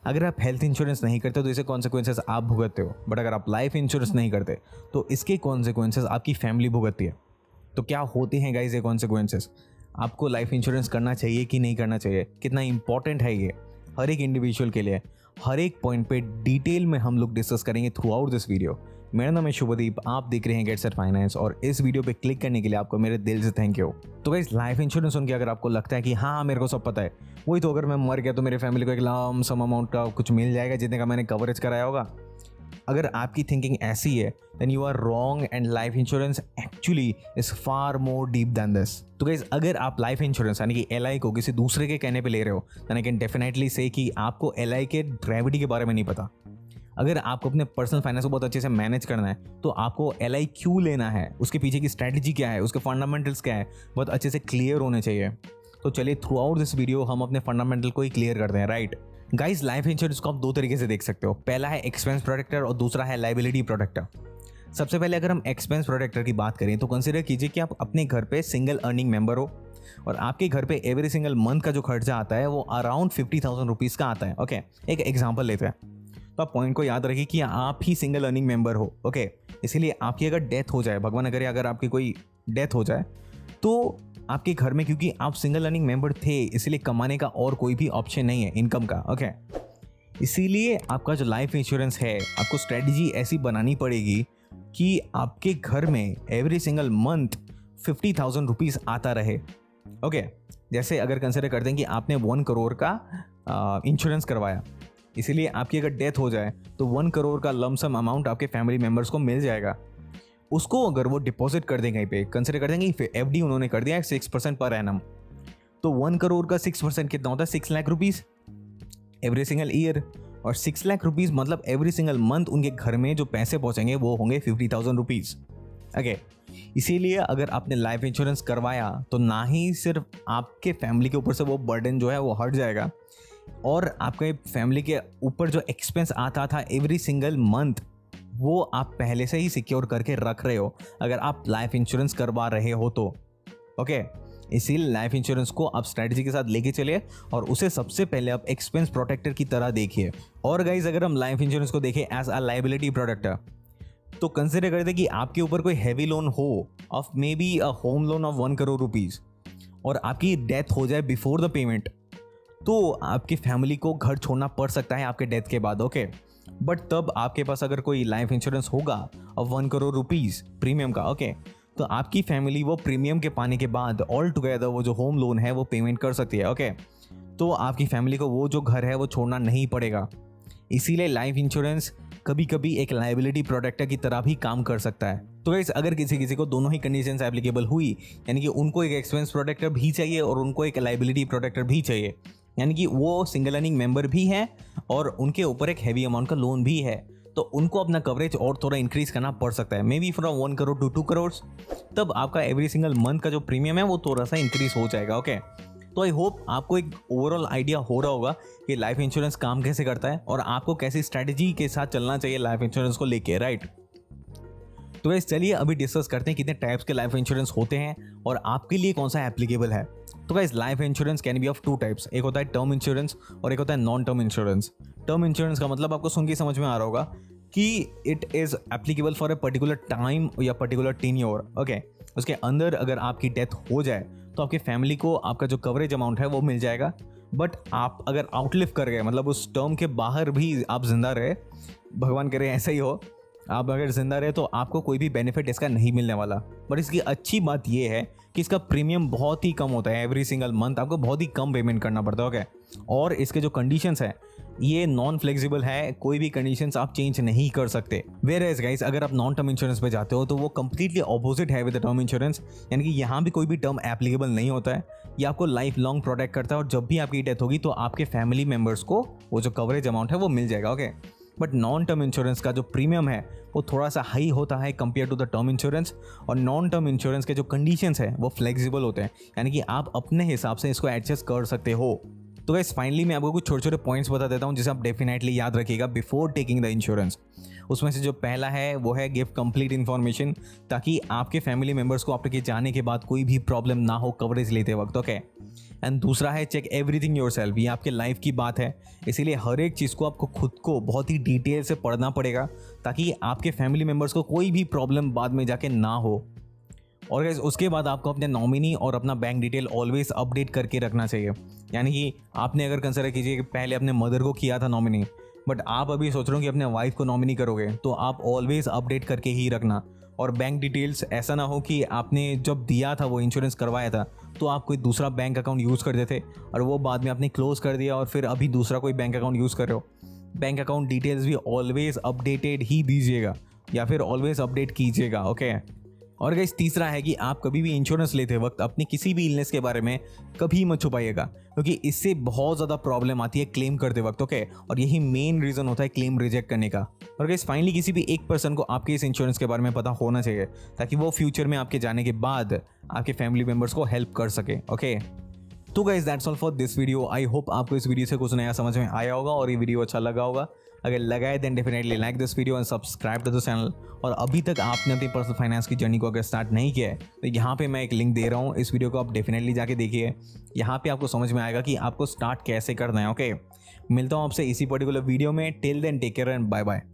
अगर आप health insurance नहीं करते तो इसके कॉन्सिक्वेंसेस आप भुगतते हो, बट अगर आप लाइफ इंश्योरेंस नहीं करते तो इसके कॉन्सिक्वेंसेस आपकी फैमिली भुगतती है। तो क्या होते हैं गाइस ये कॉन्सिक्वेंसेस? आपको लाइफ इंश्योरेंस करना चाहिए कि नहीं करना चाहिए, कितना इंपॉर्टेंट है ये हर एक इंडिविजुअल के लिए, हर एक पॉइंट पे डिटेल में हम लोग डिस्कस करेंगे थ्रू आउट दिस वीडियो। मेरा नाम है शुभदीप, आप देख रहे हैं गेट सेट फाइनेंस, और इस वीडियो पे क्लिक करने के लिए आपको मेरे दिल से थैंक यू। तो गाइस लाइफ इंश्योरेंस सुन के अगर आपको लगता है कि हाँ मेरे को सब पता है, वही तो अगर मैं मर गया तो मेरे फैमिली को एक लम सम अमाउंट का कुछ मिल जाएगा जितने का मैंने कवरेज कराया होगा, अगर आपकी थिंकिंग ऐसी है then you are wrong and life insurance actually is far more deep than this. तो गाइस अगर आप लाइफ इंश्योरेंस यानी कि एलआई को किसी दूसरे के कहने पे ले रहे हो देन आई कैन डेफिनेटली से कि आपको एलआई के ग्रेविटी के बारे में नहीं पता। अगर आपको अपने पर्सनल फाइनेंस को बहुत अच्छे से मैनेज करना है तो आपको एलआई क्यों लेना है, उसके पीछे की स्ट्रैटेजी क्या है, उसके फंडामेंटल्स क्या है, बहुत अच्छे से क्लियर होने चाहिए। तो चलिए थ्रू आउट दिस वीडियो हम अपने फंडामेंटल को ही क्लियर करते हैं, राइट गाइस। लाइफ इंश्योरेंस को आप दो तरीके से देख सकते हो, पहला है एक्सपेंस प्रोटेक्टर और दूसरा है लायबिलिटी प्रोटेक्टर। सबसे पहले अगर हम एक्सपेंस प्रोटेक्टर की बात करें तो कंसीडर कीजिए कि आप अपने घर पे सिंगल अर्निंग मेंबर हो और आपके घर पे एवरी सिंगल मंथ का जो खर्चा आता है वो अराउंड 50,000 रुपीज़ का आता है। ओके, एक एग्जाम्पल लेते हैं। तो आप पॉइंट को याद रखिए कि आप ही सिंगल अर्निंग मेंबर हो। ओके, इसीलिए आपकी अगर डेथ हो जाए, भगवान अगर अगर आपकी कोई डेथ हो जाए तो आपके घर में, क्योंकि आप सिंगल अर्निंग मेंबर थे इसलिए कमाने का और कोई भी ऑप्शन नहीं है इनकम का। ओके, इसीलिए आपका जो लाइफ इंश्योरेंस है आपको स्ट्रेटजी ऐसी बनानी पड़ेगी कि आपके घर में एवरी सिंगल मंथ 50,000 रुपीज़ आता रहे। ओके, जैसे अगर कंसिडर करते हैं कि आपने 1 करोड़ का इंश्योरेंस करवाया, इसीलिए आपकी अगर डेथ हो जाए तो 1 करोड़ का लमसम अमाउंट आपके फैमिली मेम्बर्स को मिल जाएगा। उसको अगर वो डिपॉजिट कर दें कहीं पे, कंसिडर कर देंगे कि एफडी उन्होंने कर दिया है 6% पर एनम, तो 1 करोड़ का 6% कितना होता है? 6 lakh rupees every single year, और 6 लाख रुपीज़ मतलब एवरी सिंगल मंथ उनके घर में जो पैसे पहुंचेंगे वो होंगे 50,000 रुपीज़। ओके, इसीलिए अगर आपने लाइफ इंश्योरेंस करवाया तो ना ही सिर्फ आपके फैमिली के ऊपर से वो बर्डन जो है वो हट जाएगा, और आपके फैमिली के ऊपर जो एक्सपेंस आता था एवरी सिंगल मंथ वो आप पहले से ही सिक्योर करके रख रहे हो अगर आप लाइफ इंश्योरेंस करवा रहे हो तो। ओके, इसीलिए लाइफ इंश्योरेंस को आप स्ट्रैटेजी के साथ लेके चलिए और उसे सबसे पहले आप एक्सपेंस प्रोटेक्टर की तरह देखिए। और गाइज अगर हम लाइफ इंश्योरेंस को देखें एज अ लायबिलिटी प्रोटेक्टर तो कंसिडर करते कि आपके ऊपर कोई हैवी लोन हो of may be a home loan of 1 crore rupees और आपकी डेथ हो जाए बिफोर द पेमेंट, तो आपकी फैमिली को घर छोड़ना पड़ सकता है आपके डेथ के बाद। ओके, बट तब आपके पास अगर कोई लाइफ इंश्योरेंस होगा ऑफ 1 करोड़ रुपीज़ प्रीमियम का, ओके, तो आपकी फैमिली वो प्रीमियम के पाने के बाद ऑल टुगेदर वो जो होम लोन है वो पेमेंट कर सकती है। ओके, तो आपकी फैमिली को वो जो घर है वो छोड़ना नहीं पड़ेगा। इसीलिए लाइफ इंश्योरेंस कभी कभी एक लायबिलिटी प्रोटेक्टर की तरह भी काम कर सकता है। तो गाइस अगर किसी को दोनों ही कंडीशंस एप्लीकेबल हुई, यानी कि उनको एक एक्सपेंस प्रोटेक्टर भी चाहिए और उनको एक लायबिलिटी प्रोटेक्टर भी चाहिए, यानी कि वो सिंगल अर्निंग मेंबर भी हैं और उनके ऊपर एक हैवी अमाउंट का लोन भी है, तो उनको अपना कवरेज और थोड़ा इंक्रीज करना पड़ सकता है, maybe from 1 crore to 2 crore, तब आपका एवरी सिंगल मंथ का जो प्रीमियम है वो थोड़ा सा इंक्रीज हो जाएगा। ओके, तो आई होप आपको एक ओवरऑल आइडिया हो रहा होगा कि लाइफ इंश्योरेंस काम कैसे करता है और आपको कैसी स्ट्रैटेजी के साथ चलना चाहिए लाइफ इंश्योरेंस को लेके, राइट। तो गाइस चलिए अभी डिस्कस करते हैं कितने टाइप्स के लाइफ इंश्योरेंस होते हैं और आपके लिए कौन सा एप्लीकेबल है। तो guys life insurance can be of 2 types, एक होता है टर्म इंश्योरेंस और एक होता है non term insurance. Term insurance का मतलब आपको सुन के समझ में आ रहा होगा कि it is applicable for a particular time या पर्टिकुलर टेन्योर। ओके, उसके अंदर अगर आपकी डेथ हो जाए तो आपकी फैमिली को आपका जो कवरेज अमाउंट है वो मिल जाएगा, बट आप अगर आउटलिव कर गए, मतलब उस टर्म के बाहर भी आप जिंदा रहे, भगवान करे ऐसा ही हो, आप अगर जिंदा रहे तो आपको कोई भी बेनिफिट इसका नहीं मिलने वाला। बट इसकी अच्छी बात यह है कि इसका प्रीमियम बहुत ही कम होता है, एवरी सिंगल मंथ आपको बहुत ही कम पेमेंट करना पड़ता है। ओके, और इसके जो कंडीशंस हैं ये नॉन फ्लेक्सिबल है, कोई भी कंडीशंस आप चेंज नहीं कर सकते। वेयर एज गाइस अगर आप नॉन टर्म इंश्योरेंस पे जाते हो तो वो कंप्लीटली ऑपोजिट है विद द टर्म इंश्योरेंस, यानी कि यहाँ भी कोई भी टर्म एप्लीकेबल नहीं होता है, ये आपको लाइफ लॉन्ग प्रोटेक्ट करता है और जब भी आपकी डेथ होगी तो आपके फैमिली मेम्बर्स को वो जो कवरेज अमाउंट है वो मिल जाएगा। Okay, but non term insurance का जो प्रीमियम है वो थोड़ा सा हाई होता है compare to the term insurance, और नॉन टर्म इंश्योरेंस के जो कंडीशंस है वो फ्लेक्सिबल होते हैं, यानी कि आप अपने हिसाब से इसको एडजस्ट कर सकते हो। तो गाइस फाइनली मैं आपको कुछ छोटे छोटे पॉइंट्स बता देता हूँ जिसे आप डेफिनेटली याद रखिएगा बिफोर टेकिंग द इंश्योरेंस। उसमें से जो पहला है वो है गिव कंप्लीट इन्फॉर्मेशन, ताकि आपके फैमिली मेम्बर्स को आपके जाने के बाद कोई भी प्रॉब्लम ना हो कवरेज लेते वक्त। ओके। एंड दूसरा है चेक एवरीथिंग योरसेल्फ। ये आपके लाइफ की बात है, इसीलिए हर एक चीज़ को आपको खुद को बहुत ही डिटेल से पढ़ना पड़ेगा, ताकि आपके फैमिली मेम्बर्स को कोई भी प्रॉब्लम बाद में जाके ना हो। और गाइस उसके बाद आपको अपने नॉमिनी और अपना बैंक डिटेल ऑलवेज अपडेट करके रखना चाहिए। यानी कि आपने अगर कंसिडर कीजिए कि पहले अपने मदर को किया था नॉमिनी, बट आप अभी सोच रहे हो कि अपने वाइफ को नॉमिनी करोगे, तो आप ऑलवेज अपडेट करके ही रखना। और बैंक डिटेल्स ऐसा ना हो कि आपने जब दिया था वो इंश्योरेंस करवाया था तो आप कोई दूसरा बैंक अकाउंट यूज़ करते थे और वो बाद में आपने क्लोज़ कर दिया और फिर अभी दूसरा कोई बैंक अकाउंट यूज़ कर रहे हो। बैंक अकाउंट डिटेल्स भी ऑलवेज अपडेटेड ही दीजिएगा या फिर ऑलवेज अपडेट कीजिएगा। ओके। और गाइस तीसरा है कि आप कभी भी इंश्योरेंस लेते वक्त अपनी किसी भी इलनेस के बारे में कभी मत छुपाइएगा, क्योंकि इससे बहुत ज़्यादा प्रॉब्लम आती है क्लेम करते वक्त। ओके। और यही मेन रीज़न होता है क्लेम रिजेक्ट करने का। और गाइस फाइनली किसी भी एक पर्सन को आपके इस इंश्योरेंस के बारे में पता होना चाहिए, ताकि वो फ्यूचर में आपके जाने के बाद आपके फैमिली मेम्बर्स को हेल्प कर सके। ओके। तो guys that's all for this video. I hope आपको इस वीडियो से कुछ नया समझ में आया होगा और ये वीडियो अच्छा लगा होगा। अगर लगा है then definitely like this video and subscribe to the channel. और अभी तक आपने अपनी पर्सनल फाइनेंस की जर्नी को अगर स्टार्ट नहीं किया है तो यहाँ पे मैं एक लिंक दे रहा हूँ, इस वीडियो को आप डेफिनेटली जाके देखिए। यहाँ पे आपको समझ में आएगा कि आपको स्टार्ट कैसे करना है। ओके। मिलता हूँ आपसे इसी पर्टिकुलर वीडियो में। Till then take care and bye bye.